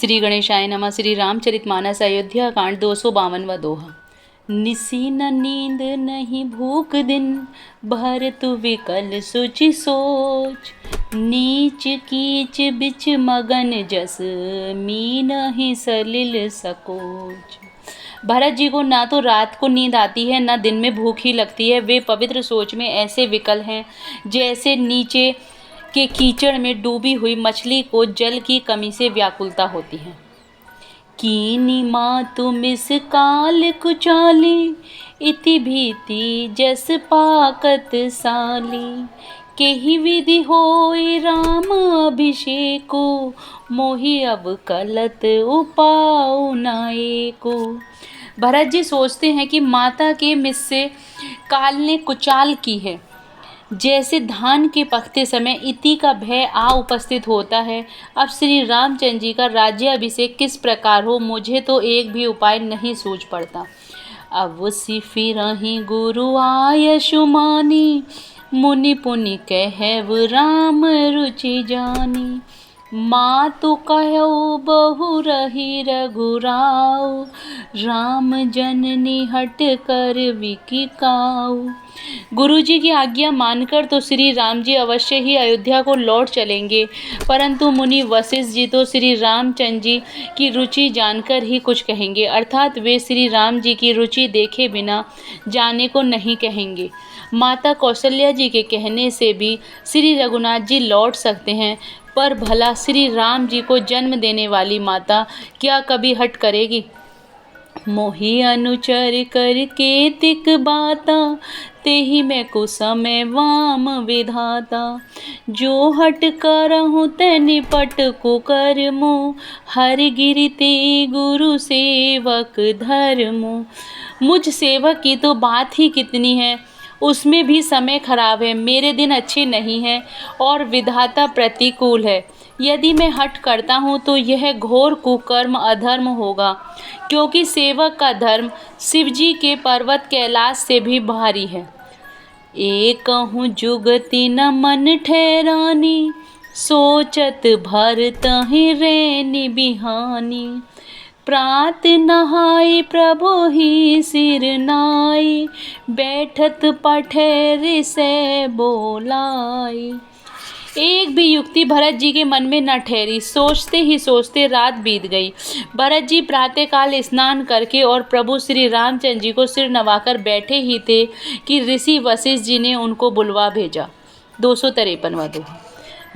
श्री गणेशाय नमः। श्री रामचरितमानस अयोध्या कांड 252वां दोहा। निसी न नींद नहीं भूख दिन भर तु विकल सुचि सोच, नीच कीच बिच मगन जस मी नहीं सलिल सकोच। भरत जी को ना तो रात को नींद आती है ना दिन में भूख ही लगती है। वे पवित्र सोच में ऐसे विकल हैं जैसे नीचे के कीचड़ में डूबी हुई मछली को जल की कमी से व्याकुलता होती है। कीनी माँ तुम इस काल कुचाली, इति भीति जस पाकत साली। केहि विधि होई राम अभिषेको, मोहि अब कलत उपाउ नाएको। भरत जी सोचते हैं कि माता के मिस से काल ने कुचाल की है। जैसे धान के पकते समय इति का भय आ उपस्थित होता है, अब श्री रामचंद्र जी का राज्याभिषेक किस प्रकार हो, मुझे तो एक भी उपाय नहीं सूझ पड़ता। अवसि फिरहि गुरु आयसु मानी, मुनि पुनि कहव राम रुचि जानी। मातु कहऊ बहु रही रघुराऊ, राम जननी हट कर विकि काऊ। गुरुजी की आज्ञा मानकर तो श्री राम जी अवश्य ही अयोध्या को लौट चलेंगे, परंतु मुनि वशिष्ठ जी तो श्री रामचंद्र जी की रुचि जानकर ही कुछ कहेंगे, अर्थात वे श्री राम जी की रुचि देखे बिना जाने को नहीं कहेंगे। माता कौशल्या जी के कहने से भी श्री रघुनाथ जी लौट सकते हैं, पर भला श्री राम जी को जन्म देने वाली माता क्या कभी हट करेगी। मोहि अनुचर कर केतिक बाता, तेहि मैं कुसमय वाम विधाता। जो हट करहूँ ते निपट कुकर्मो, हरि गिरि ते गुरु सेवक धर्मो। मुझ सेवक की तो बात ही कितनी है, उसमें भी समय खराब है, मेरे दिन अच्छे नहीं हैं और विधाता प्रतिकूल है। यदि मैं हठ करता हूँ तो यह घोर कुकर्म अधर्म होगा, क्योंकि सेवक का धर्म शिवजी के पर्वत कैलाश से भी भारी है। एकहु जुगति न मन ठहरानी, सोचत भर तहि रैनी बिहानी। प्रात नहाय प्रभु ही सिर नाई, बैठत पठे से बोलाई। एक भी युक्ति भरत जी के मन में न ठहरी। सोचते ही सोचते रात बीत गई। भरत जी प्रातःकाल स्नान करके और प्रभु श्री रामचंद्र जी को सिर नवाकर बैठे ही थे कि ऋषि वशिष्ठ जी ने उनको बुलवा भेजा। 253वां दोहा।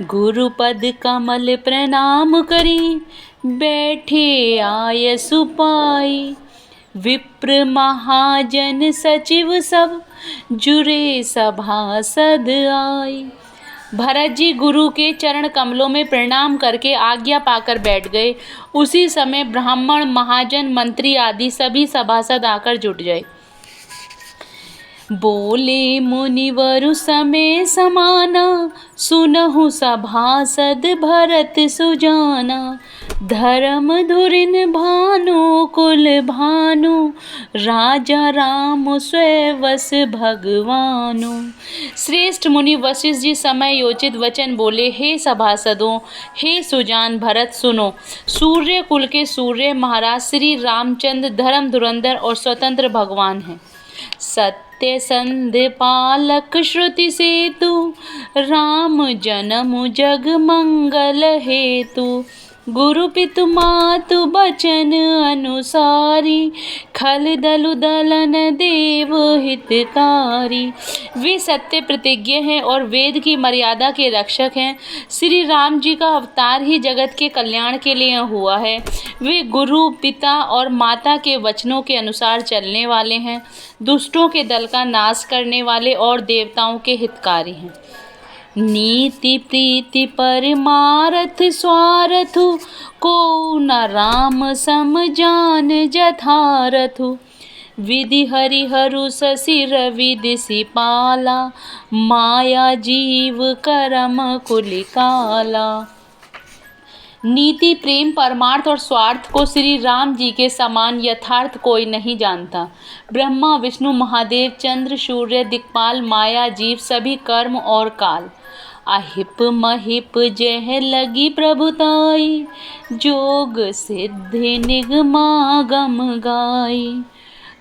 गुरुपद कमल प्रणाम करी, बैठे आयसु पाई। विप्र महाजन सचिव सब, जुरे सभासद आई। भरत जी गुरु के चरण कमलों में प्रणाम करके आज्ञा पाकर बैठ गए। उसी समय ब्राह्मण महाजन मंत्री आदि सभी सभासद आकर जुट गए। बोले मुनिवरु समय समाना, सुनहु सभासद भरत सुजाना। धर्म धुरिन भानु कुल भानु, राजा राम स्वयवस भगवानु। श्रेष्ठ मुनि वशिष्ठ जी समय योचित वचन बोले, हे सभासदों, हे सुजान भरत, सुनो। सूर्य कुल के सूर्य महाराज श्री रामचंद्र धर्म धुरंधर और स्वतंत्र भगवान हैं। सत्य संध पालक श्रुति सेतु, राम जन्म जग मंगल हेतु। गुरु पितु मातु बचन अनुसारी, खल दलु दलन देव हितकारी। वे सत्य प्रतिज्ञ हैं और वेद की मर्यादा के रक्षक हैं। श्री राम जी का अवतार ही जगत के कल्याण के लिए हुआ है। वे गुरु पिता और माता के वचनों के अनुसार चलने वाले हैं, दुष्टों के दल का नाश करने वाले और देवताओं के हितकारी हैं। नीति प्रीति परमारथ स्वारथु, को न राम सम जान जथारथु। विधि हरिहरु शशि रवि दिशि पाला, माया जीव करम कुलिकाला। नीति प्रेम परमार्थ और स्वार्थ को श्री राम जी के समान यथार्थ कोई नहीं जानता। ब्रह्मा विष्णु महादेव चंद्र सूर्य दिक्पाल माया जीव सभी कर्म और काल। अहिप महिप जह लगी प्रभुताई, जोग सिद्धि निगमागम गाई।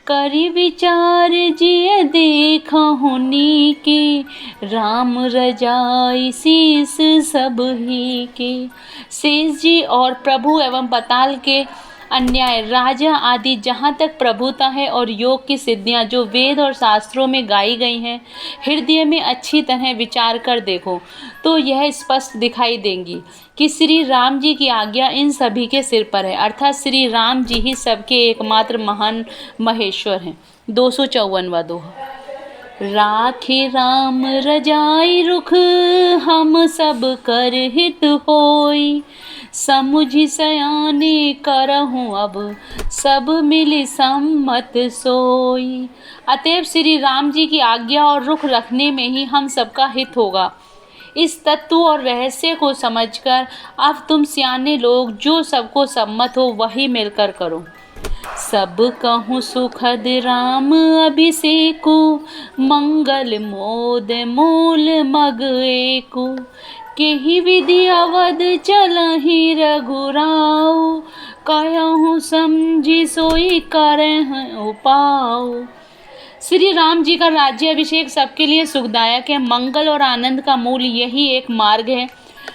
करि विचार जिय देखहुनि के, राम रजाई शीस सब ही के। शेष जी और प्रभु एवं पाताल के अन्याय, राजा आदि जहाँ तक प्रभुता है और योग की सिद्धियाँ जो वेद और शास्त्रों में गाई गई हैं, हृदय में अच्छी तरह विचार कर देखो तो यह स्पष्ट दिखाई देंगी कि श्री राम जी की आज्ञा इन सभी के सिर पर है, अर्थात श्री राम जी ही सबके एकमात्र महान महेश्वर हैं। 254वां दोहा। राखे राम रजाई रुख, हम सब कर हित होई। समुझि सयाने करहूँ अब, सब मिली सम्मत सोई। अतएव श्री राम जी की आज्ञा और रुख रखने में ही हम सबका हित होगा। इस तत्व और रहस्य को समझकर अब तुम सियाने लोग जो सबको सम्मत हो वही मिलकर करो। सब कहूँ सुखद राम अभिषेकु, मंगल मोद मूल मग एकु। केहि विधि अवध चलहि रघुराऊ, कहूँ समझि सोई करहु उपाऊ। श्री राम जी का राज्य अभिषेक सबके लिए सुखदायक है। मंगल और आनंद का मूल यही एक मार्ग है।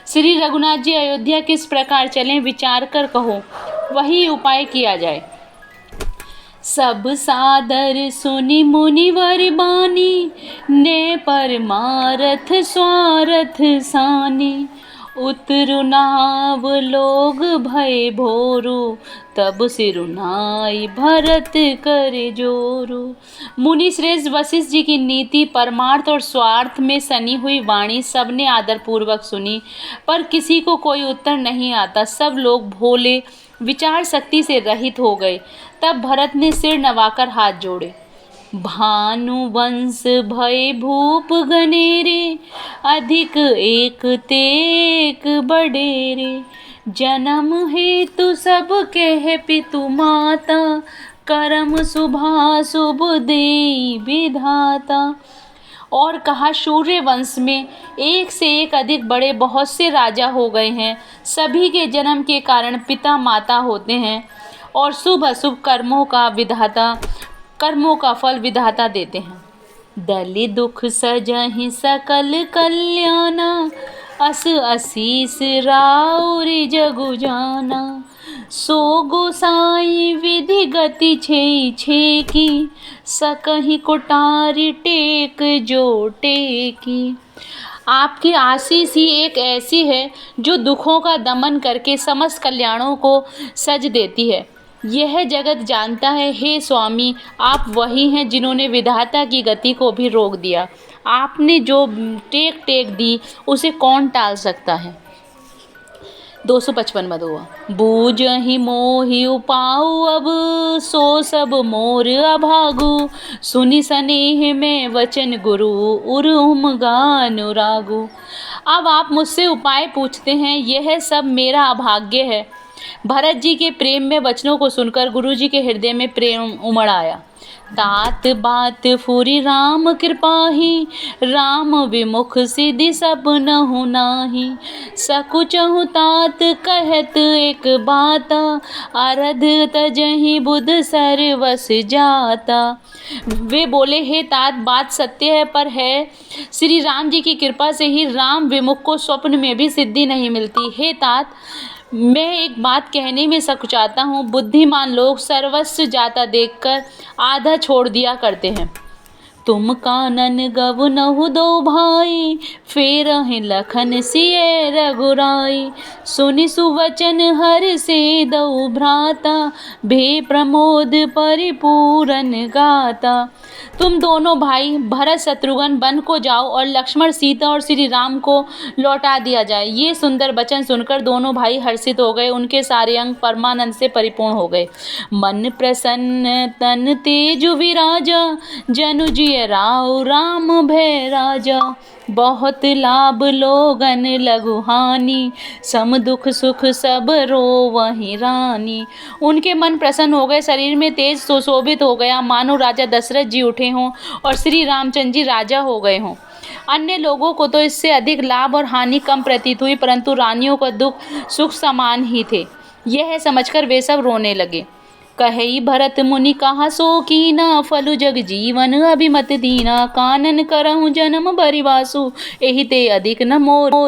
श्री रघुनाथ जी अयोध्या किस प्रकार चलें विचार कर कहो, वही उपाय किया जाए। सब सादर सुनि मुनिवर बानी, ने परमारथ स्वारथ सानी। उतरु नाव लोग भय भोरु, तब सिरुनाई भरत करे जोरु। मुनि श्रेष्ठ वशिष्ठ जी की नीति, परमार्थ और स्वार्थ में सनी हुई वाणी सबने आदरपूर्वक सुनी, पर किसी को कोई उत्तर नहीं आता। सब लोग भोले, विचार शक्ति से रहित हो गए। तब भरत ने सिर नवाकर हाथ जोड़े। भानु वंश भय भूप गनेरे, अधिक एक तेक बडेरे। जन्म हेतु सब कह पितु माता, करम शुभाशुभ देई विधाता। और कहा, सूर्य वंश में एक से एक अधिक बड़े बहुत से राजा हो गए हैं। सभी के जन्म के कारण पिता माता होते हैं और शुभ अशुभ कर्मों का फल विधाता देते हैं। दलि दुख सजहि सकल कल्याणा, अस असीस राउरि जगु जाना। सो गोसाई विधि गति छे की, सकहि कोटारी टेक जो टेकी। आपकी आशीष ही एक ऐसी है जो दुखों का दमन करके समस्त कल्याणों को सज देती है। यह जगत जानता है हे स्वामी, आप वही हैं जिन्होंने विधाता की गति को भी रोक दिया। आपने जो टेक दी उसे कौन टाल सकता है। 255वां दोहा। बूझहि मोहि उपाऊ अब, सो सब मोर अभागु। सुनि सनेह में वचन गुरु, उरुम गानुरागु। अब आप मुझसे उपाय पूछते हैं, यह सब मेरा अभाग्य है। भरत जी के प्रेम में वचनों को सुनकर गुरु जी के हृदय में प्रेम उमड़ आया। तात बात फुरि राम कृपाही, राम विमुख सिद्धि सब नहु नाही। सकुचहु तात कहत एक बाता, अरध तजहि बुध सर्वस जाता। वे बोले, हे तात, बात सत्य है, पर है श्री राम जी की कृपा से ही राम विमुख को स्वप्न में भी सिद्धि नहीं मिलती। हे तात, मैं एक बात कहने में सकुचाता हूँ। बुद्धिमान लोग सर्वस्व जाता देखकर आधा छोड़ दिया करते हैं। तुम कानन गव नहु दो भाई, फेर लखन सिय रघुराई। सुनि सुवचन हर से दो भ्राता, भे प्रमोद परिपूरन गाता। तुम दोनों भाई भरत शत्रुघ्न वन को जाओ और लक्ष्मण सीता और श्री राम को लौटा दिया जाए। ये सुंदर वचन सुनकर दोनों भाई हर्षित हो गए। उनके सारे अंग परमानंद से परिपूर्ण हो गए। मन प्रसन्न तन तेजु विराजा, जनु जी किए राव राम भय राजा, बहुत लाभ लोगन लघु हानि, सम दुख सुख सब रोवहि रानी। उनके मन प्रसन्न हो गए, शरीर में तेज सुशोभित हो गया, मानो राजा दशरथ जी उठे हों और श्री रामचंद्र जी राजा हो गए हों। अन्य लोगों को तो इससे अधिक लाभ और हानि कम प्रतीत हुई, परंतु रानियों का दुख सुख समान ही थे। यह समझकर वे सब रोने लगे। कहे भरत मुनि कहा सो कीना, फलु जग जीवन अभिमत दीना, कानन करहु जन्म बरिबासु, एहि ते अधिक न मोर।